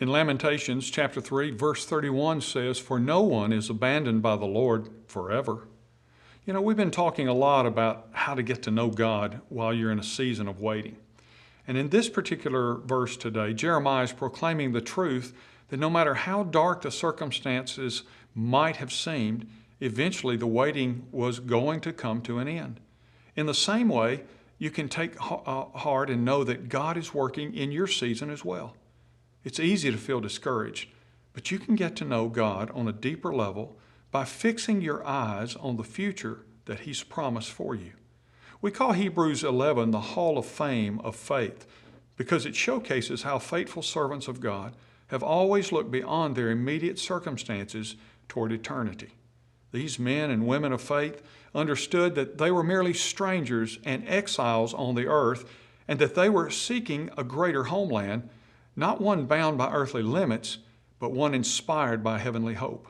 In Lamentations chapter 3, verse 31 says, "For no one is abandoned by the Lord forever." You know, we've been talking a lot about how to get to know God while you're in a season of waiting. And in this particular verse today, Jeremiah is proclaiming the truth that no matter how dark the circumstances might have seemed, eventually the waiting was going to come to an end. In the same way, you can take heart and know that God is working in your season as well. It's easy to feel discouraged, but you can get to know God on a deeper level by fixing your eyes on the future that He's promised for you. We call Hebrews 11 the Hall of Fame of faith because it showcases how faithful servants of God have always looked beyond their immediate circumstances toward eternity. These men and women of faith understood that they were merely strangers and exiles on the earth and that they were seeking a greater homeland, not one bound by earthly limits, but one inspired by heavenly hope.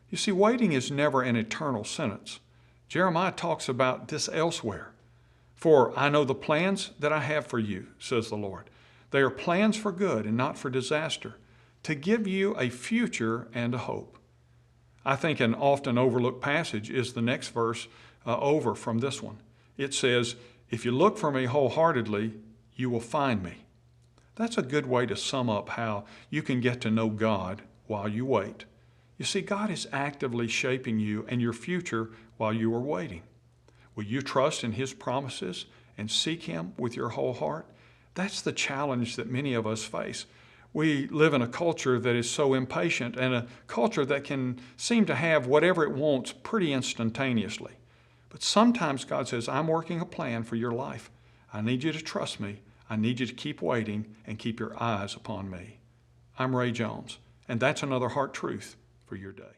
You see, waiting is never an eternal sentence. Jeremiah talks about this elsewhere. "For I know the plans that I have for you, says the Lord. They are plans for good and not for disaster, to give you a future and a hope." I think an often overlooked passage is the next verse over from this one. It says, "If you look for me wholeheartedly, you will find me." That's a good way to sum up how you can get to know God while you wait. You see, God is actively shaping you and your future while you are waiting. Will you trust in His promises and seek Him with your whole heart? That's the challenge that many of us face. We live in a culture that is so impatient and a culture that can seem to have whatever it wants pretty instantaneously. But sometimes God says, "I'm working a plan for your life. I need you to trust me. I need you to keep waiting and keep your eyes upon me." I'm Ray Jones, and that's another heart truth for your day.